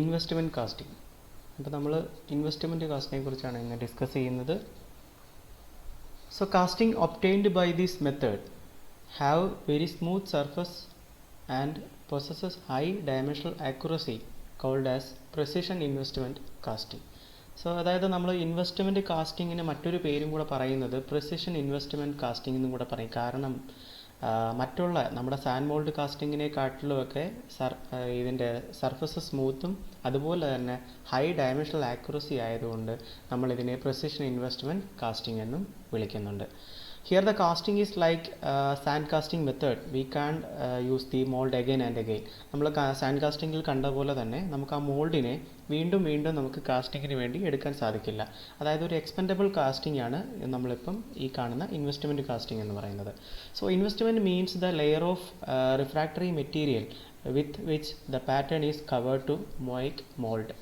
Investment casting. അപ്പോൾ നമ്മൾ investment കാസ്റ്റിനെ കുറിച്ചാണ് ഇന്ന് ഡിസ്കസ് ചെയ്യുന്നത്. So casting obtained by this method have very smooth surface and possesses high dimensional accuracy called as precision investment casting. So അതായത് നമ്മൾ investment കാസ്റ്റിങ്ങിന് മറ്റൊരു പേരും കൂടെ പറയുന്നത് പ്രിസിഷൻ ഇൻവെസ്റ്റ്മെൻറ്റ് കാസ്റ്റിംഗ് എന്നും കൂടെ പറയും. കാരണം മറ്റുള്ള നമ്മുടെ സാൻഡ് മോൾഡ് കാസ്റ്റിങ്ങിനെക്കാട്ടിലുമൊക്കെ ഇതിൻ്റെ സർഫസ് സ്മൂത്തും അതുപോലെ തന്നെ ഹൈ ഡയമെൻഷണൽ ആക്യുറസി ആയതുകൊണ്ട് നമ്മളിതിനെ പ്രിസിഷൻ ഇൻവെസ്റ്റ്മെൻറ്റ് കാസ്റ്റിംഗ് എന്നും വിളിക്കുന്നുണ്ട്. Here the casting is like sand casting method. We can't use the mold again and again. നമ്മൾ സാൻഡ് കാസ്റ്റിങ്ങിൽ കണ്ട പോലെ തന്നെ നമുക്ക് ആ മോൾഡിനെ വീണ്ടും വീണ്ടും നമുക്ക് കാസ്റ്റിങ്ങിന് വേണ്ടി എടുക്കാൻ സാധിക്കില്ല. അതായത് ഒരു എക്സ്പെൻഡബിൾ കാസ്റ്റിംഗ് ആണ് നമ്മളിപ്പം ഈ കാണുന്ന ഇൻവെസ്റ്റ്മെൻറ്റ് കാസ്റ്റിംഗ് എന്ന് പറയുന്നത്. So investment means the layer of refractory material with which the pattern is covered to make mould.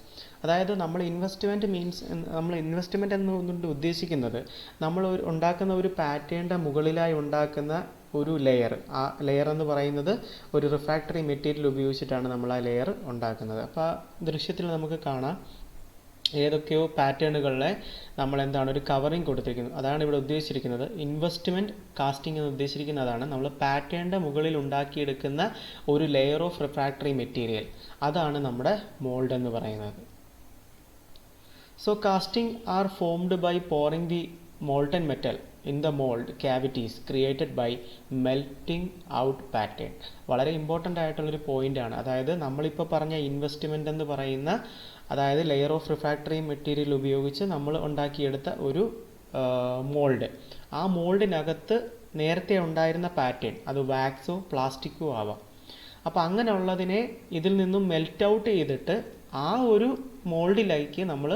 അതായത് നമ്മൾ ഇൻവെസ്റ്റ്മെൻറ്റ് എന്നുകൊണ്ട് ഉദ്ദേശിക്കുന്നത് നമ്മൾ ഉണ്ടാക്കുന്ന ഒരു പാറ്റേണിൻ്റെ മുകളിലായി ഉണ്ടാക്കുന്ന ഒരു ലെയർ. ആ ലെയർ എന്ന് പറയുന്നത് ഒരു റിഫ്രാക്ടറി മെറ്റീരിയൽ ഉപയോഗിച്ചിട്ടാണ് നമ്മൾ ആ ലെയർ ഉണ്ടാക്കുന്നത്. അപ്പോൾ ആ ദൃശ്യത്തിൽ നമുക്ക് കാണാം ഏതൊക്കെയോ പാറ്റേണുകളിലെ നമ്മൾ എന്താണ് ഒരു കവറിങ് കൊടുത്തിരിക്കുന്നത്. അതാണ് ഇവിടെ ഉദ്ദേശിച്ചിരിക്കുന്നത്. ഇൻവെസ്റ്റ്മെൻറ്റ് കാസ്റ്റിംഗ് എന്ന് ഉദ്ദേശിച്ചിരിക്കുന്നതാണ് നമ്മൾ പാറ്റേണിൻ്റെ മുകളിൽ ഉണ്ടാക്കിയെടുക്കുന്ന ഒരു ലെയർ ഓഫ് റിഫ്രാക്ടറി മെറ്റീരിയൽ. അതാണ് നമ്മുടെ മോൾഡ് എന്ന് പറയുന്നത്. So casting are formed by pouring the molten metal in the mold cavities created by melting out pattern. വളരെ ഇമ്പോർട്ടൻ്റ് ആയിട്ടുള്ളൊരു പോയിൻ്റാണ്. അതായത് നമ്മളിപ്പോൾ പറഞ്ഞ ഇൻവെസ്റ്റ്മെൻ്റ് എന്ന് പറയുന്ന അതായത് ലെയർ ഓഫ് റിഫ്രാക്ടറി മെറ്റീരിയൽ ഉപയോഗിച്ച് നമ്മൾ ഉണ്ടാക്കിയെടുത്ത ഒരു മോൾഡ്. ആ മോൾഡിനകത്ത് നേരത്തെ ഉണ്ടായിരുന്ന പാറ്റേൺ അത് വാക്സോ പ്ലാസ്റ്റിക്കോ ആവാം. അപ്പോൾ അങ്ങനെയുള്ളതിനെ ഇതിൽ നിന്നും മെൽറ്റ് ഔട്ട് ചെയ്തിട്ട് ആ ഒരു മോൾഡിലേക്ക് നമ്മൾ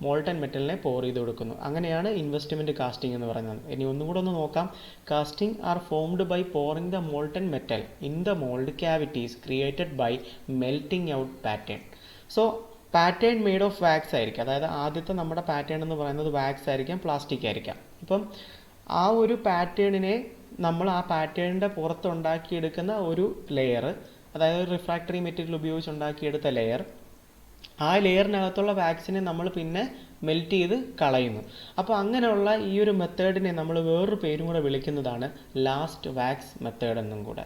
മോൾട്ടൻ മെറ്റലിനെ പോർ ചെയ്ത് കൊടുക്കുന്നു. അങ്ങനെയാണ് ഇൻവെസ്റ്റ്മെൻറ്റ് കാസ്റ്റിംഗ് എന്ന് പറയുന്നത്. ഇനി ഒന്നും കൂടെ ഒന്ന് നോക്കാം. Casting are formed by pouring the molten metal in the mould cavities created by melting out pattern. So pattern made of wax ആയിരിക്കും. അതായത് ആദ്യത്തെ നമ്മുടെ പാറ്റേൺ എന്ന് പറയുന്നത് വാക്സ് ആയിരിക്കാം, പ്ലാസ്റ്റിക് ആയിരിക്കാം. ഇപ്പം ആ ഒരു പാറ്റേണിനെ നമ്മൾ ആ പാറ്റേണിൻ്റെ പുറത്ത് ഉണ്ടാക്കിയെടുക്കുന്ന ഒരു ലെയർ, അതായത് റിഫ്രാക്ടറി മെറ്റീരിയൽ ഉപയോഗിച്ച് ഉണ്ടാക്കിയെടുത്ത ലെയർ, ആ ലെയറിനകത്തുള്ള വാക്സിനെ നമ്മൾ പിന്നെ മെൽറ്റ് ചെയ്ത് കളയുന്നു. അപ്പോൾ അങ്ങനെയുള്ള ഈ ഒരു മെത്തേഡിനെ നമ്മൾ വേറൊരു പേരും കൂടെ വിളിക്കുന്നതാണ് ലാസ്റ്റ് വാക്സ് മെത്തേഡ് എന്നും കൂടെ.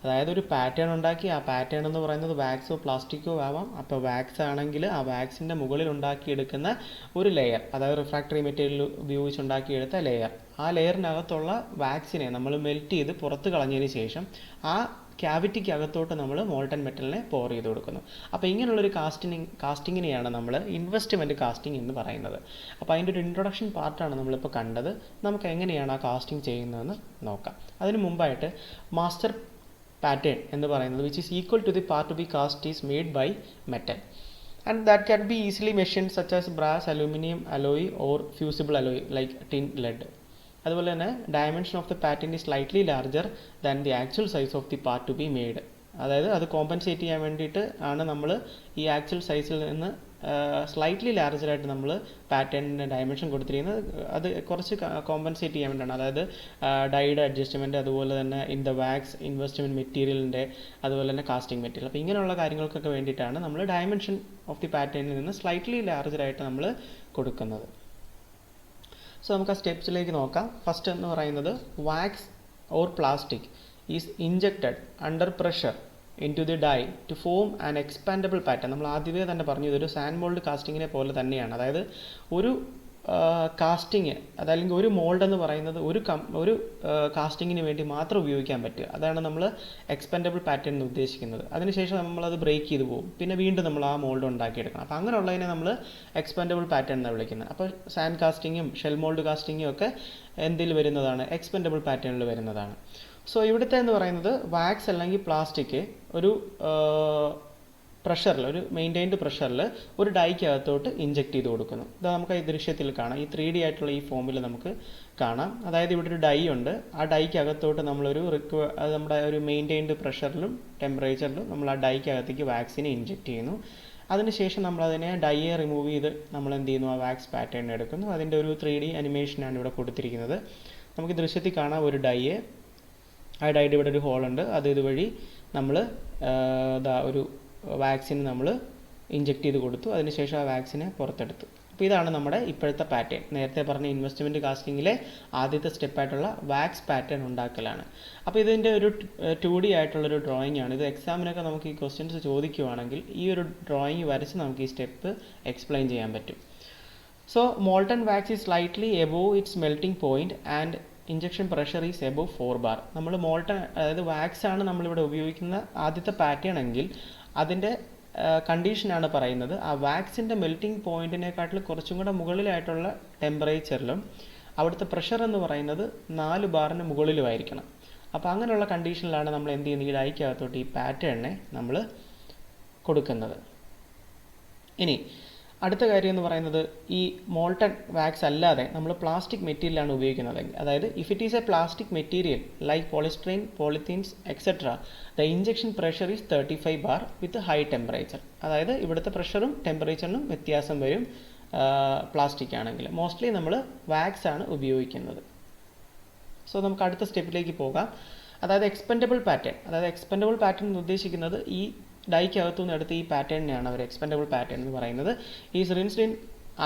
അതായത് ഒരു പാറ്റേൺ ഉണ്ടാക്കി ആ പാറ്റേൺ എന്ന് പറയുന്നത് വാക്സോ പ്ലാസ്റ്റിക്കോ ആവാം. അപ്പോൾ വാക്സ് ആണെങ്കിൽ ആ വാക്സിൻ്റെ മുകളിൽ ഉണ്ടാക്കിയെടുക്കുന്ന ഒരു ലെയർ, അതായത് റിഫ്രാക്ടറി മെറ്റീരിയൽ ഉപയോഗിച്ച് ഉണ്ടാക്കിയെടുത്ത ലെയർ, ആ ലെയറിനകത്തുള്ള വാക്സിനെ നമ്മൾ മെൽറ്റ് ചെയ്ത് പുറത്ത് കളഞ്ഞതിന് ശേഷം ആ ക്യാവിറ്റിക്ക് അകത്തോട്ട് നമ്മൾ മോൾട്ടൻ മെറ്റലിനെ പോർ ചെയ്ത് കൊടുക്കുന്നു. അപ്പോൾ ഇങ്ങനെയുള്ളൊരു കാസ്റ്റിങ്ങിനെയാണ് നമ്മൾ ഇൻവെസ്റ്റ്മെൻറ്റ് കാസ്റ്റിംഗ് എന്ന് പറയുന്നത്. അപ്പോൾ അതിൻ്റെ ഒരു ഇൻട്രൊഡക്ഷൻ പാർട്ടാണ് നമ്മളിപ്പോൾ കണ്ടത്. നമുക്ക് എങ്ങനെയാണ് ആ കാസ്റ്റിംഗ് ചെയ്യുന്നതെന്ന് നോക്കാം. അതിന് മുമ്പായിട്ട് മാസ്റ്റർ പാറ്റേൺ എന്ന് പറയുന്നത് which is equal to the part to be cast is made by metal and that can be easily machined such as brass, aluminum alloy or fusible alloy like tin, lead. അതുപോലെ തന്നെ dimension of the pattern is slightly larger than the actual size of the part to be made. അതായത് അത് compensate ചെയ്യാൻ വേണ്ടിയിട്ട് ആണ് നമ്മൾ ഈ actual സൈസിൽ നിന്ന് സ്ലൈറ്റ്ലി ലാർജറായിട്ട് നമ്മൾ പാറ്റേണിൻ്റെ ഡയമെൻഷൻ കൊടുത്തിരിക്കുന്നത്. അത് കുറച്ച് കോമ്പൻസേറ്റ് ചെയ്യാൻ വേണ്ടിയാണ്. അതായത് ഡൈഡ് അഡ്ജസ്റ്റ്മെൻറ്റ്, അതുപോലെ തന്നെ ഇൻ ദ വാക്സ് ഇൻവെസ്റ്റ്മെൻറ്റ് മെറ്റീരിയലിൻ്റെ, അതുപോലെ തന്നെ കാസ്റ്റിംഗ് മെറ്റീരിയൽ. അപ്പോൾ ഇങ്ങനെയുള്ള കാര്യങ്ങൾക്കൊക്കെ വേണ്ടിയിട്ടാണ് നമ്മൾ ഡയമെൻഷൻ ഓഫ് ദി പാറ്റേണിൽ നിന്ന് സ്ലൈറ്റ്ലി ലാർജറായിട്ട് നമ്മൾ കൊടുക്കുന്നത്. സോ നമുക്ക് ആ സ്റ്റെപ്സിലേക്ക് നോക്കാം. ഫസ്റ്റ് എന്ന് പറയുന്നത് wax or plastic is injected under pressure into the die to form an expandable pattern. നമ്മൾ ആദ്യമേ തന്നെ പറഞ്ഞു ഇതൊരു സാൻഡ് മോൾഡ് കാസ്റ്റിങ്ങിനെ പോലെ തന്നെയാണ്. അതായത് ഒരു കാസ്റ്റിങ് അതല്ലെങ്കിൽ ഒരു മോൾഡ് എന്ന് പറയുന്നത് ഒരു കാസ്റ്റിങ്ങിന് വേണ്ടി മാത്രം ഉപയോഗിക്കാൻ പറ്റുക. അതാണ് നമ്മൾ എക്സ്പെൻഡബിൾ പാറ്റേൺ എന്ന് ഉദ്ദേശിക്കുന്നത്. അതിനുശേഷം നമ്മളത് ബ്രേക്ക് ചെയ്ത് പോകും, പിന്നെ വീണ്ടും നമ്മൾ ആ മോൾഡ് ഉണ്ടാക്കിയെടുക്കണം. അപ്പോൾ അങ്ങനെയുള്ളതിനെ നമ്മൾ എക്സ്പെൻഡബിൾ പാറ്റേൺ എന്നാണ് വിളിക്കുന്നത്. അപ്പോൾ സാൻഡ് കാസ്റ്റിങ്ങും ഷെൽ മോൾഡ് കാസ്റ്റിങ്ങും ഒക്കെ എന്തിൽ വരുന്നതാണ്? എക്സ്പെൻഡബിൾ പാറ്റേണിൽ വരുന്നതാണ്. സോ ഇവിടുത്തെ എന്ന് പറയുന്നത് വാക്സ് അല്ലെങ്കിൽ പ്ലാസ്റ്റിക് ഒരു പ്രഷറിൽ, ഒരു മെയിൻറ്റൈൻഡ് പ്രഷറിൽ ഒരു ഡൈക്കകത്തോട്ട് ഇഞ്ചെക്ട് ചെയ്ത് കൊടുക്കുന്നു. ഇത് നമുക്ക് ഈ ദൃശ്യത്തിൽ കാണാം. ഈ 3D ആയിട്ടുള്ള ഈ ഫോമിൽ നമുക്ക് കാണാം. അതായത് ഇവിടെ ഒരു ഡൈ ഉണ്ട്. ആ ഡൈക്കകത്തോട്ട് നമ്മളൊരു അത് നമ്മുടെ ഒരു മെയിൻറ്റൈൻഡ് പ്രഷറിലും ടെമ്പറേച്ചറിലും നമ്മൾ ആ ഡൈക്കകത്തേക്ക് വാക്സിനെ ഇഞ്ചെക്ട് ചെയ്യുന്നു. അതിനുശേഷം നമ്മളതിനെ ഡൈയെ റിമൂവ് ചെയ്ത് നമ്മൾ എന്ത് ചെയ്യുന്നു? ആ വാക്സ് പാറ്റേൺ എടുക്കുന്നു. അതിൻ്റെ ഒരു 3D അനിമേഷനാണ് ഇവിടെ കൊടുത്തിരിക്കുന്നത്. നമുക്ക് ദൃശ്യത്തിൽ കാണാം ഒരു ഡൈയെ. ആ ഡൈയുടെ ഇവിടെ ഒരു ഹോളുണ്ട്. അത് ഇതുവഴി നമ്മൾ ഒരു വാക്സിൻ നമ്മൾ ഇഞ്ചെക്ട് ചെയ്ത് കൊടുത്തു, അതിനുശേഷം ആ വാക്സിനെ പുറത്തെടുത്തു. അപ്പോൾ ഇതാണ് നമ്മുടെ ഇപ്പോഴത്തെ പാറ്റേൺ. നേരത്തെ പറഞ്ഞ ഇൻവെസ്റ്റ്മെൻറ്റ് കാസ്റ്റിങ്ങിലെ ആദ്യത്തെ സ്റ്റെപ്പായിട്ടുള്ള വാക്സ് പാറ്റേൺ ഉണ്ടാക്കലാണ്. അപ്പോൾ ഇതിൻ്റെ ഒരു 2D ആയിട്ടുള്ളൊരു ഡ്രോയിങ് ആണ് ഇത്. എക്സാമിനൊക്കെ നമുക്ക് ഈ ക്വസ്റ്റ്യൻസ് ചോദിക്കുവാണെങ്കിൽ ഈ ഒരു ഡ്രോയിങ് വരച്ച് നമുക്ക് ഈ സ്റ്റെപ്പ് എക്സ്പ്ലെയിൻ ചെയ്യാൻ പറ്റും. So molten wax is slightly above its melting point and injection pressure is above 4 bar. നമ്മൾ മോൾട്ടൺ, അതായത് വാക്സ് ആണ് നമ്മളിവിടെ ഉപയോഗിക്കുന്ന ആദ്യത്തെ പാറ്റേൺ എങ്കിൽ അതിൻ്റെ കണ്ടീഷനാണ് പറയുന്നത് ആ വാക്സിൻ്റെ മെൽറ്റിംഗ് പോയിൻറ്റിനെക്കാട്ടിൽ കുറച്ചും കൂടെ മുകളിലായിട്ടുള്ള ടെമ്പറേച്ചറിലും അവിടുത്തെ പ്രഷർ എന്ന് പറയുന്നത് 4 ബാറിന് മുകളിലുമായിരിക്കണം. അപ്പോൾ അങ്ങനെയുള്ള കണ്ടീഷനിലാണ് നമ്മൾ എന്ത് ചെയ്യുന്നത്, ഈ ഡൈക്കകത്തോട്ട് ഈ പാറ്റേണിനെ നമ്മൾ കൊടുക്കുന്നത്. ഇനി അടുത്ത കാര്യം എന്ന് പറയുന്നത്, ഈ മോൾട്ടൺ വാക്സ് അല്ലാതെ നമ്മൾ പ്ലാസ്റ്റിക് മെറ്റീരിയലാണ് ഉപയോഗിക്കുന്നതെങ്കിൽ, അതായത് if it is a plastic material like polystyrene, polythenes etcetera, the injection pressure is 35 bar with high temperature. അതായത് ഇവിടുത്തെ പ്രഷറും ടെമ്പറേച്ചറിനും വ്യത്യാസം വരും പ്ലാസ്റ്റിക് ആണെങ്കിൽ. മോസ്റ്റ്ലി നമ്മൾ വാക്സ് ആണ് ഉപയോഗിക്കുന്നത്. സോ നമുക്ക് അടുത്ത സ്റ്റെപ്പിലേക്ക് പോകാം. അതായത് എക്സ്പെൻഡബിൾ പാറ്റേൺ. അതായത് എക്സ്പെൻഡബിൾ പാറ്റേൺ എന്ന് ഉദ്ദേശിക്കുന്നത് ഈ ഡൈക്കകത്തു നിന്ന് എടുത്ത് ഈ പാറ്റേണിനെയാണ് അവർ എക്സ്പെൻഡബിൾ പാറ്റേൺ എന്ന് പറയുന്നത്. ഈ rinsed in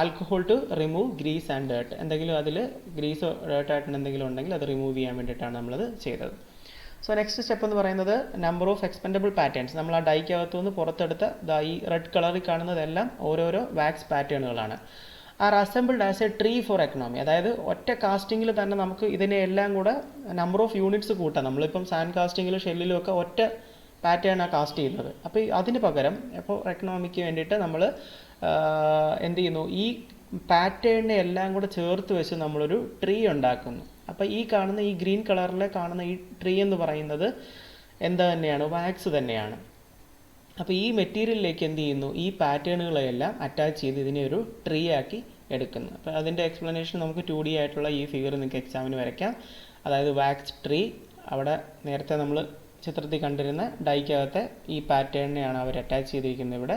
alcohol to remove grease and dirt. എന്തെങ്കിലും അതിൽ ഗ്രീസോ ഡേർട്ടായിട്ട് എന്തെങ്കിലും ഉണ്ടെങ്കിൽ അത് റിമൂവ് ചെയ്യാൻ വേണ്ടിയിട്ടാണ് നമ്മളത് ചെയ്തത്. സോ നെക്സ്റ്റ് സ്റ്റെപ്പ് എന്ന് പറയുന്നത് നമ്പർ ഓഫ് എക്സ്പെൻഡബിൾ പാറ്റേൺസ്. നമ്മൾ ആ ഡൈക്കകത്തു നിന്ന് പുറത്തെടുത്ത ഈ റെഡ് കളറിൽ കാണുന്നതെല്ലാം ഓരോരോ വാക്സ് പാറ്റേണുകളാണ്. Are assembled as a tree for economy. അതായത് ഒറ്റ കാസ്റ്റിങ്ങിൽ തന്നെ നമുക്ക് ഇതിനെ എല്ലാം കൂടെ നമ്പർ ഓഫ് യൂണിറ്റ്സ് കൂട്ടാം. നമ്മളിപ്പം സാൻഡ് കാസ്റ്റിങ്ങിലും ഷെല്ലിലും ഒക്കെ ഒറ്റ പാറ്റേണാണ് കാസ്റ്റ് ചെയ്യുന്നത്. അപ്പോൾ അതിന് പകരം ഇപ്പോൾ എക്കണോമിക്ക് വേണ്ടിയിട്ട് നമ്മൾ എന്ത് ചെയ്യുന്നു, ഈ പാറ്റേണിനെ എല്ലാം കൂടെ ചേർത്ത് വെച്ച് നമ്മളൊരു ട്രീ ഉണ്ടാക്കുന്നു. അപ്പോൾ ഈ കാണുന്ന ഈ ഗ്രീൻ കളറിലെ കാണുന്ന ഈ ട്രീ എന്ന് പറയുന്നത് എന്താ തന്നെയാണ്, വാക്സ് തന്നെയാണ്. അപ്പോൾ ഈ മെറ്റീരിയലിലേക്ക് എന്ത് ചെയ്യുന്നു, ഈ പാറ്റേണുകളെല്ലാം അറ്റാച്ച് ചെയ്ത് ഇതിനെ ഒരു ട്രീ ആക്കി എടുക്കുന്നു. അപ്പോൾ അതിൻ്റെ എക്സ്പ്ലനേഷൻ നമുക്ക് 2D ആയിട്ടുള്ള ഈ ഫിഗർ നിങ്ങൾക്ക് എക്സാമിന് വരയ്ക്കാം. അതായത് വാക്സ് ട്രീ, അവിടെ നേരത്തെ നമ്മൾ ചിത്രത്തിൽ കണ്ടിരുന്ന ഡൈക്കകത്തെ ഈ പാറ്റേണിനെയാണ് അവർ അറ്റാച്ച് ചെയ്തിരിക്കുന്നത്. ഇവിടെ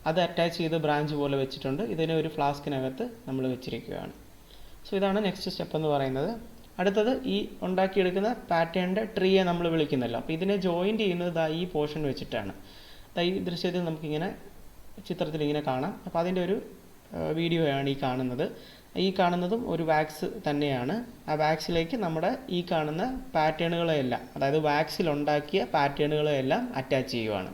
അത് അറ്റാച്ച് ചെയ്ത് ബ്രാഞ്ച് പോലെ വെച്ചിട്ടുണ്ട്. ഇതിനെ ഒരു ഫ്ലാസ്കിനകത്ത് നമ്മൾ വെച്ചിരിക്കുകയാണ്. സോ ഇതാണ് നെക്സ്റ്റ് സ്റ്റെപ്പ് എന്ന് പറയുന്നത്. അടുത്തത് ഈ ഉണ്ടാക്കിയെടുക്കുന്ന പാറ്റേണിൻ്റെ ട്രീയെ നമ്മൾ വിളിക്കുന്നല്ലോ. അപ്പോൾ ഇതിനെ ജോയിൻറ്റ് ചെയ്യുന്നത് ഈ പോർഷൻ വെച്ചിട്ടാണ്. ഈ ദൃശ്യത്തിൽ നമുക്കിങ്ങനെ ചിത്രത്തിൽ ഇങ്ങനെ കാണാം. അപ്പോൾ അതിൻ്റെ ഒരു വീഡിയോയാണ് ഈ കാണുന്നത്. ഈ കാണുന്നതും ഒരു വാക്സ് തന്നെയാണ്. ആ വാക്സിലേക്ക് നമ്മുടെ ഈ കാണുന്ന പാറ്റേണുകളെല്ലാം, അതായത് വാക്സിൽ ഉണ്ടാക്കിയ പാറ്റേണുകളെല്ലാം അറ്റാച്ച് ചെയ്യുവാണ്.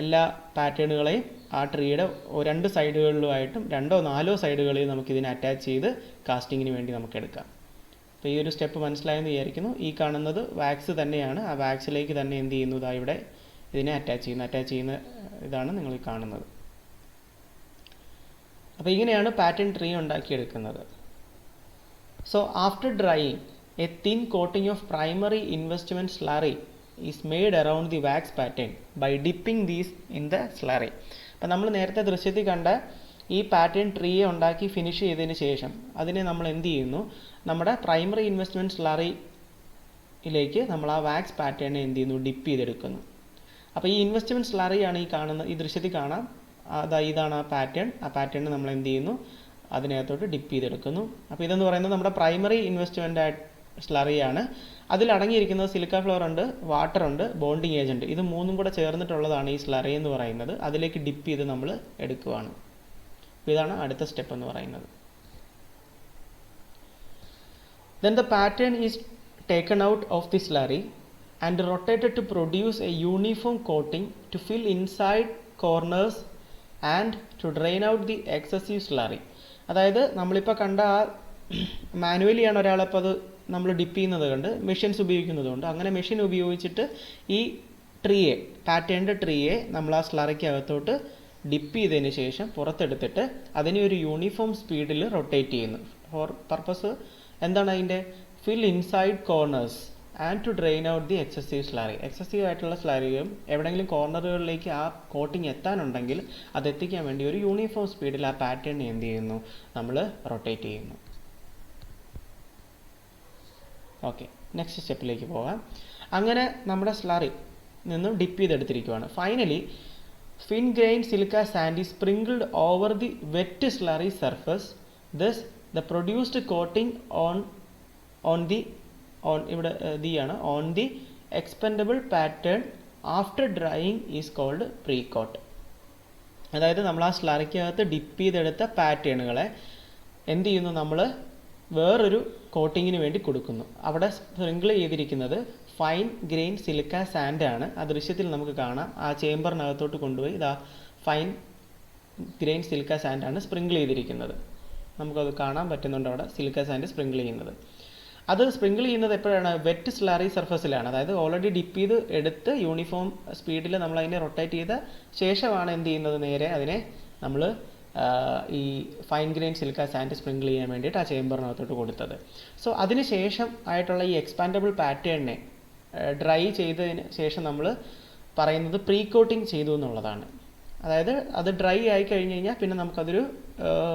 എല്ലാ പാറ്റേണുകളെയും ആ ട്രീയുടെ 2 സൈഡുകളിലുമായിട്ടും 2 or 4 സൈഡുകളിൽ നമുക്കിതിനെ അറ്റാച്ച് ചെയ്ത് കാസ്റ്റിങ്ങിന് വേണ്ടി നമുക്ക് എടുക്കാം. അപ്പോൾ ഈ ഒരു സ്റ്റെപ്പ് മനസ്സിലായെന്ന് വിചാരിക്കുന്നു. ഈ കാണുന്നത് വാക്സ് തന്നെയാണ്. ആ വാക്സിലേക്ക് തന്നെ എന്ത് ചെയ്യുന്നു, ഇവിടെ ഇതിനെ അറ്റാച്ച് ചെയ്യുന്ന ഇതാണ് നിങ്ങൾ ഈ കാണുന്നത്. അപ്പോൾ ഇങ്ങനെയാണ് പാറ്റേൺ ട്രീ ഉണ്ടാക്കിയെടുക്കുന്നത്. So after drying a thin coating of primary investment slurry is made around the wax pattern by dipping these in the slurry. അപ്പോൾ നമ്മൾ നേരത്തെ ദൃശ്യത്തിൽ കണ്ട ഈ പാറ്റേൺ ട്രീയെ ഉണ്ടാക്കി ഫിനിഷ് ചെയ്തതിന് ശേഷം അതിനെ നമ്മൾ എന്ത് ചെയ്യുന്നു, നമ്മുടെ പ്രൈമറി ഇൻവെസ്റ്റ്മെൻറ്റ് സ്ലറിയിലേക്ക് നമ്മൾ ആ വാക്സ് പാറ്റേണിനെ എന്ത് ചെയ്യുന്നു, ഡിപ്പ് ചെയ്തെടുക്കുന്നു. അപ്പോൾ ഈ ഇൻവെസ്റ്റ്മെൻറ്റ് സ്ലറിയാണ് ഈ കാണുന്ന, ഈ ദൃശ്യത്തിൽ കാണാം. ഇതാണ് ആ പാറ്റേൺ. ആ പാറ്റേൺ നമ്മൾ എന്ത് ചെയ്യുന്നു, അതിനകത്തോട്ട് ഡിപ്പ് ചെയ്തെടുക്കുന്നു. അപ്പോൾ ഇതെന്ന് പറയുന്നത് നമ്മുടെ പ്രൈമറി ഇൻവെസ്റ്റ്മെൻറ്റ് സ്ലറിയാണ്. അതിൽ അടങ്ങിയിരിക്കുന്നത് സിലിക്ക ഫ്ലോർ ഉണ്ട്, വാട്ടർ ഉണ്ട്, ബോണ്ടിങ് ഏജൻറ്റ്. ഇത് 3ഉം കൂടെ ചേർന്നിട്ടുള്ളതാണ് ഈ സ്ലറി എന്ന് പറയുന്നത്. അതിലേക്ക് ഡിപ്പ് ചെയ്ത് നമ്മൾ എടുക്കുവാണ്. അപ്പോൾ ഇതാണ് അടുത്ത സ്റ്റെപ്പ് എന്ന് പറയുന്നത്. Then the pattern is taken out of the slurry and rotated to produce a uniform coating to fill inside corners and to drain out the excessive slurry. അതായത് നമ്മളിപ്പോൾ കണ്ട ആ മാനുവലിയാണ് ഒരാളപ്പോൾ അത് നമ്മൾ ഡിപ്പ് ചെയ്യുന്നത് കണ്ട് മെഷീൻസ് ഉപയോഗിക്കുന്നതുകൊണ്ട്, അങ്ങനെ മെഷീൻ ഉപയോഗിച്ചിട്ട് ഈ ട്രീയെ, പാറ്റേണിൻ്റെ ട്രീയെ നമ്മൾ ആ സ്ലറിക്കകത്തോട്ട് ഡിപ്പ് ചെയ്തതിന് ശേഷം പുറത്തെടുത്തിട്ട് അതിനെ ഒരു യൂണിഫോം സ്പീഡിൽ റൊട്ടേറ്റ് ചെയ്യുന്നു. ഫോർ പർപ്പസ് എന്താണ് അതിൻ്റെ, fill inside corners and to drain out the excessive slurry. Excessive ആയിട്ടുള്ള സ്ലറിയും എവിടെയെങ്കിലും കോർണറുകളിലേക്ക് ആ കോട്ടിങ് എത്താനുണ്ടെങ്കിൽ അത് എത്തിക്കാൻ വേണ്ടി ഒരു യൂണിഫോം സ്പീഡിൽ ആ പാറ്റേണിനെ എന്ത് ചെയ്യുന്നു, നമ്മൾ റൊട്ടേറ്റ് ചെയ്യുന്നു. ഓക്കെ, നെക്സ്റ്റ് സ്റ്റെപ്പിലേക്ക് പോകാം. അങ്ങനെ നമ്മുടെ സ്ലറി നിന്നും ഡിപ്പ് ചെയ്തെടുത്തിരിക്കുകയാണ്. Finally fine grain silica sand is sprinkled over the wet slurry surface. Thus the produced coating on the expendable pattern after drying is called pre coat. അതായത് നമ്മൾ ആ സ്ലറിക്കകത്ത് dip ചെയ്തെടുത്ത പാറ്റേണുകളെ എന്ത് ചെയ്യുന്നു, നമ്മൾ വേറൊരു കോട്ടിങ്ങിന് വേണ്ടി കൊടുക്കുന്നു. അവിടെ സ്പ്രിങ്കിൾ ചെയ്തിരിക്കുന്നത് ഫൈൻ ഗ്രെയിൻ സിലിക്ക സാൻഡ് ആണ്. ആ ദൃശ്യത്തിൽ നമുക്ക് കാണാം. ആ ചേമ്പറിനകത്തോട്ട് കൊണ്ടുപോയി ഇതാ ഫൈൻ ഗ്രെയിൻ സിലിക്ക സാൻഡ് ആണ് സ്പ്രിങ്കിൾ ചെയ്തിരിക്കുന്നത്. നമുക്കത് കാണാൻ പറ്റുന്നുണ്ട് അവിടെ സിലിക്ക സാൻഡ് സ്പ്രിങ്കിൾ ചെയ്യുന്നത്. അത് സ്പ്രിങ്കിൾ ചെയ്യുന്നത് എപ്പോഴാണ്? വെറ്റ് സ്ലറി സർഫസിലാണ്. അതായത് ഓൾറെഡി ഡിപ്പ് ചെയ്ത് എടുത്ത് യൂണിഫോം സ്പീഡിൽ നമ്മൾ അതിനെ റൊട്ടേറ്റ് ചെയ്ത ശേഷമാണ് എന്ത് ചെയ്യുന്നത്, നേരെ അതിനെ നമ്മൾ ഈ fine grain silica sand sprinkle ചെയ്യാൻ വേണ്ടിയിട്ട് ആ ചേമ്പറിനകത്തോട്ട് കൊടുത്തത്. സോ അതിന് ശേഷം ആയിട്ടുള്ള ഈ എക്സ്പാൻഡബിൾ പാറ്റേണിനെ ഡ്രൈ ചെയ്തതിന് ശേഷം നമ്മൾ പറയുന്നത് പ്രീ കോട്ടിങ് ചെയ്തു എന്നുള്ളതാണ്. അതായത് അത് ഡ്രൈ ആയി കഴിഞ്ഞ് കഴിഞ്ഞാൽ പിന്നെ നമുക്കതൊരു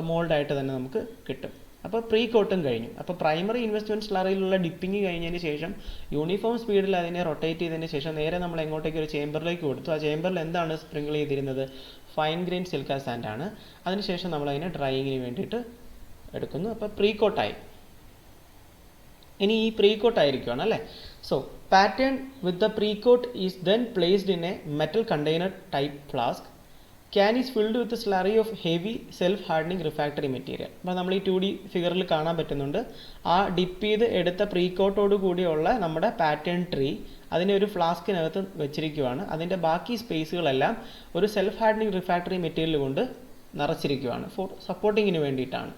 മോൾഡായിട്ട് തന്നെ നമുക്ക് കിട്ടും. അപ്പോൾ പ്രീ കോട്ടും കഴിഞ്ഞു. അപ്പോൾ പ്രൈമറി ഇൻവെസ്റ്റ്മെൻറ്റ് സ്ലറിയിലുള്ള ഡിപ്പിങ് കഴിഞ്ഞതിന് ശേഷം യൂണിഫോം സ്പീഡിൽ അതിനെ റൊട്ടേറ്റ് ചെയ്തതിന് ശേഷം നേരെ നമ്മൾ എങ്ങോട്ടേക്ക് ഒരു ചേമ്പറിലേക്ക് കൊടുത്തു. ആ ചേമ്പറിൽ എന്താണ് സ്പ്രിങ്കിൾ ചെയ്തിരുന്നത്? ഫൈൻ ഗ്രെയിൻ സിലിക്ക സാൻഡ് ആണ്. അതിനുശേഷം നമ്മൾ അതിനെ ഡ്രൈയിങ്ങിന് വേണ്ടിയിട്ട് എടുക്കുന്നു. അപ്പോൾ പ്രീ കോട്ടായി. ഇനി ഈ പ്രീ കോട്ട് ആയിരിക്കുകയാണ് അല്ലേ. So pattern with the pre coat is then placed in a metal container type flask. Can is filled with slurry of heavy self hardening refractory material. അപ്പോൾ നമ്മൾ ഈ 2D ഫിഗറിൽ കാണാൻ പറ്റുന്നുണ്ട്. ആ ഡിപ്പ് ചെയ്ത് എടുത്ത പ്രീ കോട്ടോട് കൂടിയുള്ള നമ്മുടെ പാറ്റേൺ ട്രീ അതിനെ ഒരു ഫ്ലാസ്കിനകത്ത് വെച്ചിരിക്കുകയാണ്. അതിൻ്റെ ബാക്കി സ്പേസുകളെല്ലാം ഒരു സെൽഫ് ഹാർഡനിങ് റിഫാക്ടറി മെറ്റീരിയൽ കൊണ്ട് നിറച്ചിരിക്കുകയാണ്. ഫോർ സപ്പോർട്ടിങ്ങിന് വേണ്ടിയിട്ടാണ്.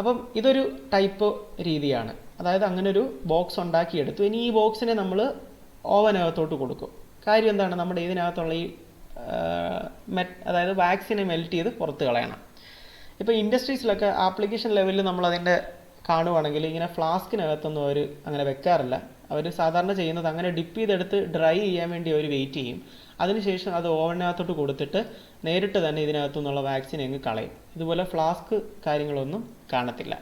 അപ്പം ഇതൊരു ടൈപ്പ് രീതിയാണ്. അതായത് അങ്ങനെ ഒരു ബോക്സ് ഉണ്ടാക്കിയെടുത്തു. ഇനി ഈ ബോക്സിനെ നമ്മൾ ഓവനകത്തോട്ട് കൊടുക്കും. കാര്യം എന്താണ്? നമ്മുടെ ഇതിനകത്തുള്ള ഈ അതായത് വാക്സിനെ മെൽറ്റ് ചെയ്ത് പുറത്ത് കളയണം. ഇപ്പോൾ ഇൻഡസ്ട്രീസിലൊക്കെ ആപ്ലിക്കേഷൻ ലെവലിൽ നമ്മളതിൻ്റെ കാണുവാണെങ്കിൽ ഇങ്ങനെ ഫ്ലാസ്കിനകത്തൊന്നും അവർ അങ്ങനെ വെക്കാറില്ല. അവർ സാധാരണ ചെയ്യുന്നത് അങ്ങനെ ഡിപ്പ് ചെയ്തെടുത്ത് ഡ്രൈ ചെയ്യാൻ വേണ്ടി അവർ വെയിറ്റ് ചെയ്യും. അതിനുശേഷം അത് ഓവനകത്തോട്ട് കൊടുത്തിട്ട് നേരിട്ട് തന്നെ ഇതിനകത്തു നിന്നുള്ള വാക്സിൻ അങ്ങ് കളയും. ഇതുപോലെ ഫ്ലാസ്ക് കാര്യങ്ങളൊന്നും കാണത്തില്ല.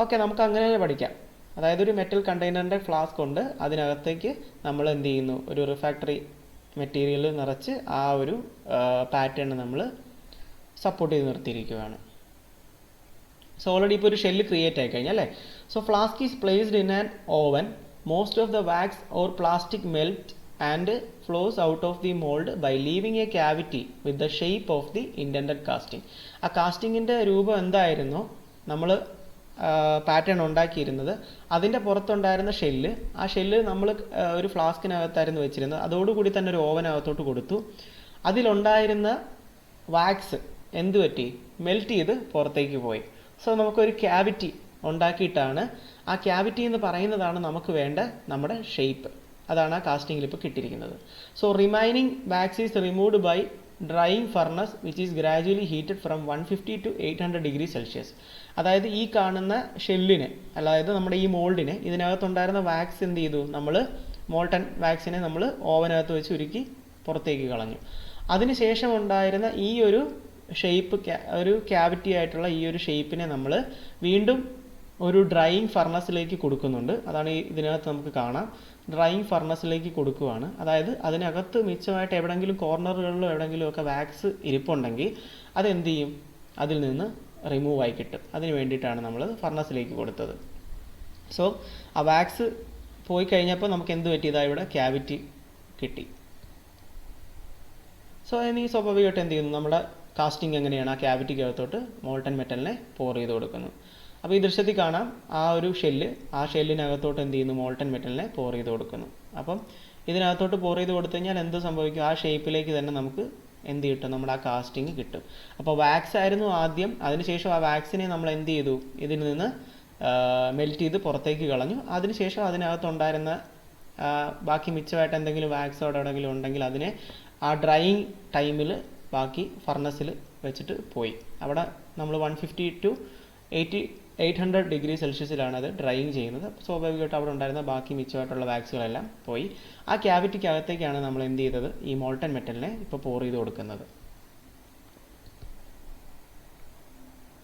ഓക്കെ, നമുക്ക് അങ്ങനെ പഠിക്കാം. അതായത് ഒരു മെറ്റൽ കണ്ടെയ്നറിൻ്റെ ഫ്ലാസ്ക് ഉണ്ട്. അതിനകത്തേക്ക് നമ്മൾ എന്ത് ചെയ്യുന്നു, ഒരു റിഫാക്ടറി മെറ്റീരിയൽ നിറച്ച് ആ ഒരു പാറ്റേൺ നമ്മൾ സപ്പോർട്ട് ചെയ്ത് നിർത്തിയിരിക്കുകയാണ്. സോ ഓൾറെഡി ഇപ്പോൾ ഒരു ഷെല്ല് ക്രിയേറ്റ് ആയി കഴിഞ്ഞാൽ അല്ലേ. So flask is placed in an oven. Most of the wax or plastic melt and flows out of the mould by leaving a cavity with the shape of the intended casting. ആ കാസ്റ്റിങ്ങിൻ്റെ രൂപം എന്തായിരുന്നോ നമ്മൾ pattern ഉണ്ടാക്കിയിരുന്നത്, അതിൻ്റെ പുറത്തുണ്ടായിരുന്ന shell, ആ shell നമ്മൾ ഒരു ഫ്ലാസ്കിനകത്തായിരുന്നു വെച്ചിരുന്നത്. അതോടുകൂടി തന്നെ ഒരു ഓവനകത്തോട്ട് കൊടുത്തു. അതിലുണ്ടായിരുന്ന വാക്സ് എന്ത് പറ്റി? മെൽറ്റ് ചെയ്ത് പുറത്തേക്ക് പോയി. സോ നമുക്കൊരു ക്യാവിറ്റി ഉണ്ടാക്കിയിട്ടാണ്, ആ ക്യാവിറ്റി എന്ന് പറയുന്നതാണ് നമുക്ക് വേണ്ട നമ്മുടെ ഷേപ്പ്. അതാണ് ആ കാസ്റ്റിങ്ങിൽ ഇപ്പോൾ കിട്ടിയിരിക്കുന്നത്. So remaining wax is removed by drying furnace which is gradually heated from 150 to 800 degree Celsius. അതായത് ഈ കാണുന്ന ഷെല്ലിനെ, അതായത് നമ്മുടെ ഈ മോൾഡിനെ, ഇതിനകത്തുണ്ടായിരുന്ന വാക്സ് എന്ത് ചെയ്തു? നമ്മൾ മോൾട്ടൺ വാക്സിനെ നമ്മൾ ഓവനകത്ത് വെച്ച് ഉരുക്കി പുറത്തേക്ക് കളഞ്ഞു. അതിനുശേഷം ഉണ്ടായിരുന്ന ഈ ഒരു ഷേപ്പ്, ഒരു ക്യാവിറ്റി ആയിട്ടുള്ള ഈ ഒരു ഷേപ്പിനെ നമ്മൾ വീണ്ടും ഒരു ഡ്രൈയിങ് ഫർണസിലേക്ക് കൊടുക്കുന്നുണ്ട്. അതാണ് ഈ ഇതിനകത്ത് നമുക്ക് കാണാം. ഡ്രൈയിങ് ഫർണസിലേക്ക് കൊടുക്കുകയാണ്. അതായത് അതിനകത്ത് മിച്ചമായിട്ട് എവിടെയെങ്കിലും കോർണറുകളിലോ എവിടെയെങ്കിലും ഒക്കെ വാക്സ് ഇരിപ്പുണ്ടെങ്കിൽ അതെന്ത് ചെയ്യും? അതിൽ നിന്ന് റിമൂവ് ആയി കിട്ടും. അതിന് വേണ്ടിയിട്ടാണ് നമ്മൾ ഫർണസിലേക്ക് കൊടുത്തത്. സോ ആ വാക്സ് പോയി കഴിഞ്ഞപ്പോൾ നമുക്ക് എന്ത് പറ്റി? ഇതാ ഇവിടെ ക്യാവിറ്റി കിട്ടി. സോ ഇനി സ്വാഭാവികമായിട്ട് എന്ത് ചെയ്യുന്നു? നമ്മുടെ കാസ്റ്റിംഗ് എങ്ങനെയാണ്? ആ ക്യാവിറ്റിക്കകത്തോട്ട് മോൾട്ടൺ മെറ്റലിനെ പോർ ചെയ്ത് കൊടുക്കുന്നു. അപ്പോൾ ഈ ദൃശ്യത്തിൽ കാണാം, ആ ഒരു ഷെല്ല്, ആ ഷെല്ലിനകത്തോട്ട് എന്ത് ചെയ്യുന്നു? മോൾട്ടൺ മെറ്റലിനെ പോർ ചെയ്ത് കൊടുക്കുന്നു. അപ്പം ഇതിനകത്തോട്ട് പോർ ചെയ്ത് കൊടുത്തു കഴിഞ്ഞാൽ എന്ത് സംഭവിക്കും? ആ ഷേപ്പിലേക്ക് തന്നെ നമുക്ക് എന്ത് കിട്ടും? നമ്മുടെ ആ കാസ്റ്റിംഗ് കിട്ടും. അപ്പോൾ വാക്സ് ആയിരുന്നു ആദ്യം. അതിനുശേഷം ആ വാക്സിനെ നമ്മൾ എന്ത് ചെയ്തു? ഇതിൽ നിന്ന് മെൽറ്റ് ചെയ്ത് പുറത്തേക്ക് കളഞ്ഞു. അതിനുശേഷം അതിനകത്തുണ്ടായിരുന്ന ബാക്കി മിച്ചമായിട്ട് എന്തെങ്കിലും വാക്സ് അവിടെ എവിടെയെങ്കിലും ഉണ്ടെങ്കിൽ അതിനെ ആ ഡ്രൈയിങ് ടൈമിൽ ബാക്കി ഫർണസിൽ വെച്ചിട്ട് പോയി. അവിടെ നമ്മൾ 150 to 800 ഡിഗ്രി സെൽഷ്യസിലാണ് അത് ഡ്രൈയിങ് ചെയ്യുന്നത്. സ്വാഭാവികമായിട്ട് അവിടെ ഉണ്ടായിരുന്ന ബാക്കി മിച്ചമായിട്ടുള്ള വാക്സുകളെല്ലാം പോയി. ആ ക്യാവിറ്റിക്കകത്തേക്കാണ് നമ്മൾ എന്ത് ചെയ്തത്? ഈ മോൾട്ടൺ മെറ്റലിനെ ഇപ്പോൾ പോർ ചെയ്ത് കൊടുക്കുന്നത്.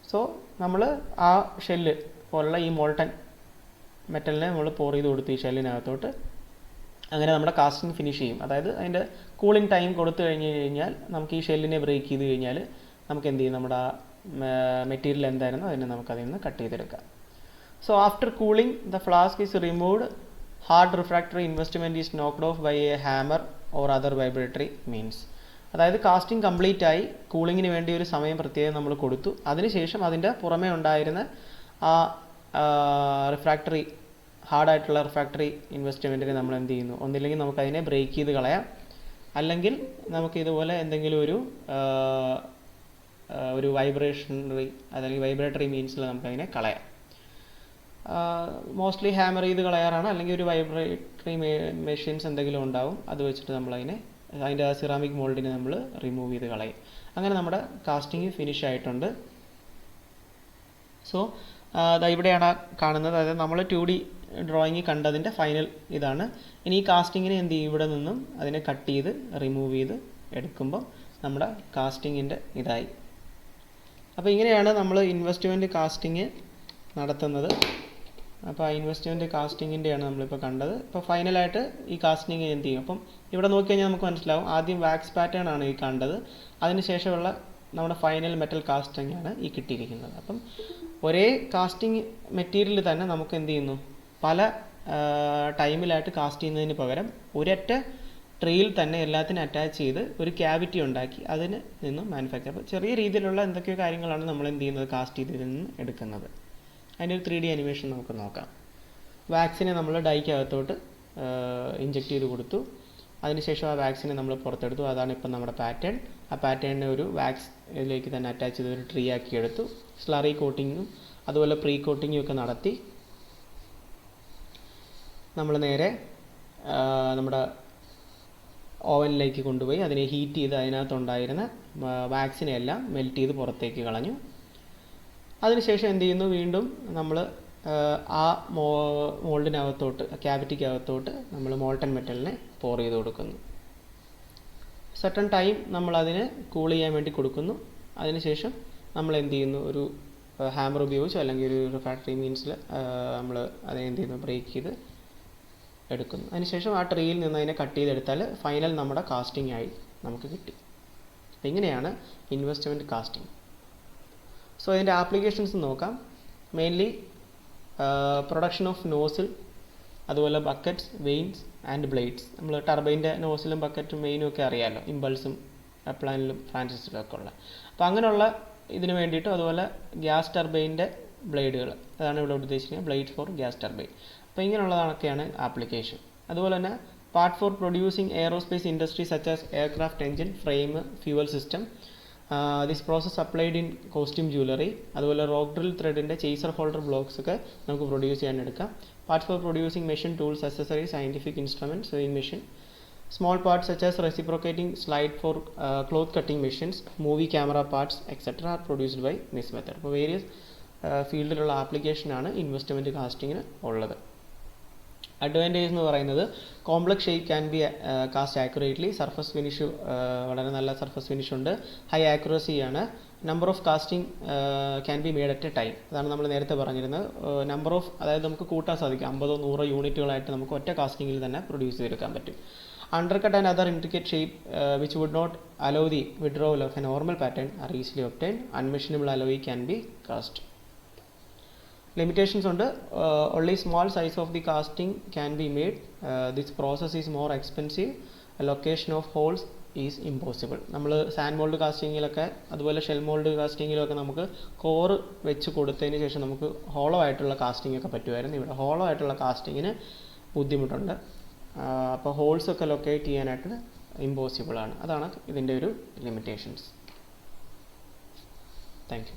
സോ നമ്മൾ ആ ഷെല്ല് പോലുള്ള ഈ മോൾട്ടൺ മെറ്റലിനെ നമ്മൾ പോർ ചെയ്ത് കൊടുത്തു ഈ ഷെല്ലിനകത്തോട്ട്. അങ്ങനെ നമ്മുടെ കാസ്റ്റിംഗ് ഫിനിഷ് ചെയ്യും. അതായത് അതിൻ്റെ കൂളിംഗ് ടൈം കൊടുത്തു കഴിഞ്ഞ് കഴിഞ്ഞാൽ നമുക്ക് ഈ ഷെല്ലിനെ ബ്രേക്ക് ചെയ്ത് കഴിഞ്ഞാൽ നമുക്ക് എന്ത് ചെയ്യും? നമ്മുടെ മെറ്റീരിയൽ എന്തായിരുന്നു അതിനെ നമുക്ക് അതിൽ നിന്ന് കട്ട് ചെയ്തെടുക്കാം. So after cooling the flask is removed hard refractory investment is knocked off by a hammer or other vibratory means. അതായത് കാസ്റ്റിംഗ് കംപ്ലീറ്റ് ആയി കൂളിങ്ങിന് വേണ്ടി ഒരു സമയം പ്രത്യേകം നമ്മൾ കൊടുത്തു. അതിനുശേഷം അതിൻ്റെ പുറമേ ഉണ്ടായിരുന്ന ആ റിഫ്രാക്ടറി ഹാർഡായിട്ടുള്ള റിഫ്രാക്ടറി ഇൻവെസ്റ്റ്മെൻറ്റിനെ നമ്മൾ എന്ത് ചെയ്യുന്നു, ഒന്നില്ലെങ്കിൽ നമുക്കതിനെ ബ്രേക്ക് ചെയ്ത് കളയാം, അല്ലെങ്കിൽ നമുക്ക് ഇതുപോലെ എന്തെങ്കിലും ഒരു വൈബ്രേഷണറി അല്ലെങ്കിൽ വൈബ്രേറ്ററി മീൻസിൽ നമുക്കതിനെ കളയാം. മോസ്റ്റ്ലി ഹാമർ ചെയ്ത് കളയാറാണ്, അല്ലെങ്കിൽ ഒരു വൈബ്രേറ്ററി മെഷീൻസ് എന്തെങ്കിലും ഉണ്ടാവും, അത് വെച്ചിട്ട് നമ്മളതിനെ അതിൻ്റെ സിറാമിക് മോൾഡിനെ നമ്മൾ റിമൂവ് ചെയ്ത് കളയും. അങ്ങനെ നമ്മുടെ കാസ്റ്റിംഗ് ഫിനിഷ് ആയിട്ടുണ്ട്. സോ ഇവിടെയാണ് കാണുന്നത്, അതായത് നമ്മൾ 2D ഡ്രോയിങ് കണ്ടതിൻ്റെ ഫൈനൽ ഇതാണ്. ഇനി ഈ കാസ്റ്റിങ്ങിനെ എന്ത് ചെയ്യും, ഇവിടെ നിന്നും അതിനെ കട്ട് ചെയ്ത് റിമൂവ് ചെയ്ത് എടുക്കുമ്പോൾ നമ്മുടെ കാസ്റ്റിങ്ങിൻ്റെ ഇതായി. അപ്പോൾ ഇങ്ങനെയാണ് നമ്മൾ ഇൻവെസ്റ്റ്മെൻറ്റ് കാസ്റ്റിംഗ് നടത്തുന്നത്. അപ്പോൾ ആ ഇൻവെസ്റ്റ്മെൻറ്റ് കാസ്റ്റിങ്ങിൻ്റെയാണ് നമ്മളിപ്പോൾ കണ്ടത്. ഇപ്പോൾ ഫൈനലായിട്ട് ഈ കാസ്റ്റിംഗ് എന്ത് ചെയ്യും, അപ്പം ഇവിടെ നോക്കിക്കഴിഞ്ഞാൽ നമുക്ക് മനസ്സിലാവും, ആദ്യം വാക്സ് പാറ്റേൺ ആണ് ഈ കണ്ടത്, അതിനുശേഷമുള്ള നമ്മുടെ ഫൈനൽ മെറ്റൽ കാസ്റ്റിംഗ് ആണ് ഈ കിട്ടിയിരിക്കുന്നത്. അപ്പം ഒരേ കാസ്റ്റിംഗ് മെറ്റീരിയൽ തന്നെ നമുക്ക് എന്ത് ചെയ്യുന്നു, പല ടൈമിലായിട്ട് കാസ്റ്റ് ചെയ്യുന്നതിന് പകരം ഒരൊറ്റ ട്രീയിൽ തന്നെ എല്ലാത്തിനും അറ്റാച്ച് ചെയ്ത് ഒരു ക്യാവിറ്റി ഉണ്ടാക്കി അതിന് നിന്നും മാനുഫാക്ചർ. അപ്പോൾ ചെറിയ രീതിയിലുള്ള എന്തൊക്കെയോ കാര്യങ്ങളാണ് നമ്മൾ എന്ത് ചെയ്യുന്നത്, കാസ്റ്റ് ചെയ്തതിൽ നിന്ന് എടുക്കുന്നത്. അതിൻ്റെ ഒരു 3D അനിമേഷൻ നമുക്ക് നോക്കാം. വാക്സിനെ നമ്മൾ ഡൈക്കകത്തോട്ട് ഇഞ്ചെക്ട് ചെയ്ത് കൊടുത്തു. അതിനുശേഷം ആ വാക്സിനെ നമ്മൾ പുറത്തെടുത്തു. അതാണ് ഇപ്പം നമ്മുടെ പാറ്റേൺ. ആ പാറ്റേണിനെ ഒരു വാക്സ് ഇതിലേക്ക് തന്നെ അറ്റാച്ച് ചെയ്ത് ഒരു ട്രീ ആക്കി എടുത്തു. സ്ലറി കോട്ടിങ്ങും അതുപോലെ പ്രീ കോട്ടിങ്ങും ഒക്കെ നടത്തി നമ്മൾ നേരെ നമ്മുടെ ഓവനിലേക്ക് കൊണ്ടുപോയി അതിനെ ഹീറ്റ് ചെയ്ത് അതിനകത്തുണ്ടായിരുന്ന വാക്സിനെ എല്ലാം മെൽറ്റ് ചെയ്ത് പുറത്തേക്ക് കളഞ്ഞു. അതിനുശേഷം എന്ത് ചെയ്യുന്നു, വീണ്ടും നമ്മൾ ആ മോൾഡിനകത്തോട്ട് ക്യാവിറ്റിക്കകത്തോട്ട് നമ്മൾ മോൾട്ടൺ മെറ്റലിനെ പോർ ചെയ്ത് കൊടുക്കുന്നു. സർട്ടൺ ടൈം നമ്മൾ അതിന് കൂൾ ചെയ്യാൻ വേണ്ടി കൊടുക്കുന്നു. അതിനുശേഷം നമ്മൾ എന്ത് ചെയ്യുന്നു, ഒരു ഹാമർ ഉപയോഗിച്ചോ അല്ലെങ്കിൽ ഒരു റിഫ്രാക്ടറി മീൻസിൽ നമ്മൾ അതിനെ എന്ത് ചെയ്യുന്നു, ബ്രേക്ക് ചെയ്ത് എടുക്കുന്നു. അതിനുശേഷം ആ ട്രീയിൽ നിന്ന് അതിനെ കട്ട് ചെയ്തെടുത്താൽ ഫൈനൽ നമ്മുടെ കാസ്റ്റിംഗ് ആയി നമുക്ക് കിട്ടി. അപ്പോൾ ഇങ്ങനെയാണ് ഇൻവെസ്റ്റ്മെൻറ്റ് കാസ്റ്റിംഗ്. സോ ഇതിൻ്റെ ആപ്ലിക്കേഷൻസ് നോക്കാം. മെയിൻലി പ്രൊഡക്ഷൻ ഓഫ് നോസിൽ, അതുപോലെ ബക്കറ്റ്സ്, വെയിൻസ് ആൻഡ് ബ്ലേഡ്സ്. നമ്മൾ ടർബൈൻ്റെ നോസിലും ബക്കറ്റും വെയിനും ഒക്കെ അറിയാമല്ലോ, ഇമ്പൾസും അപ്ലാനിലും ഫ്രാൻസിസിലും ഒക്കെ ഉള്ള. അപ്പോൾ അങ്ങനെയുള്ള ഇതിന് വേണ്ടിയിട്ടും, അതുപോലെ ഗ്യാസ് ടർബൈൻ്റെ ബ്ലേഡുകൾ, അതാണ് ഇവിടെ ഉദ്ദേശിക്കുന്നത്, ബ്ലേഡ് ഫോർ ഗ്യാസ് ടർബൈൻ. അപ്പോൾ ഇങ്ങനെയുള്ളതൊക്കെയാണ് ആപ്ലിക്കേഷൻ. അതുപോലെ തന്നെ part for producing aerospace industry such as aircraft engine, frame, fuel system. This process applied in costume jewellery. അതുപോലെ റോക്ക് ഡ്രിൽ ത്രെഡിൻ്റെ ചേസർ ഹോൾഡർ ബ്ലോക്സ് ഒക്കെ നമുക്ക് പ്രൊഡ്യൂസ് ചെയ്യാൻ എടുക്കാം. Parts for producing machine tools, accessories, scientific instruments, sawing machine. Small parts such as reciprocating slide for cloth cutting machines, movie camera parts, etc. are produced by this method. അപ്പോൾ various ഫീൽഡിലുള്ള ആപ്ലിക്കേഷനാണ് investment കാസ്റ്റിങ്ങിന് ഉള്ളത്. Advantage എന്ന് പറയുന്നത് complex shape can be cast accurately, surface finish വളരെ നല്ല surface finish ഉണ്ട്, ഹൈ ആക്യുറസിയാണ്. Number of casting can be made at a time. അതാണ് നമ്മൾ നേരത്തെ പറഞ്ഞിരുന്നത്. നമ്പർ ഓഫ്, അതായത് നമുക്ക് കൂട്ടാൻ സാധിക്കും, 50-100 യൂണിറ്റുകളായിട്ട് നമുക്ക് ഒറ്റ കാസ്റ്റിങ്ങിൽ തന്നെ പ്രൊഡ്യൂസ് ചെയ്തെടുക്കാൻ പറ്റും. Undercut and other intricate shape which would not allow the withdrawal of a normal pattern are easily obtained. Unmachinable alloy can be cast. Limitations ഉണ്ട്. Only small size of the casting can be made. This process is more expensive. A location of holes is impossible. നമ്മൾ sand mould കാസ്റ്റിങ്ങിലൊക്കെ അതുപോലെ shell mould കാസ്റ്റിങ്ങിലൊക്കെ നമുക്ക് core വെച്ച് കൊടുത്തതിന് ശേഷം നമുക്ക് hollow ആയിട്ടുള്ള casting ഒക്കെ പറ്റുമായിരുന്നു. ഇവിടെ ഹോളോ ആയിട്ടുള്ള കാസ്റ്റിങ്ങിന് ബുദ്ധിമുട്ടുണ്ട്. അപ്പോൾ ഹോൾസൊക്കെ ലൊക്കേറ്റ് ചെയ്യാനായിട്ട് ഇമ്പോസിബിളാണ്. അതാണ് ഇതിൻ്റെ ഒരു ലിമിറ്റേഷൻസ്. Thank you.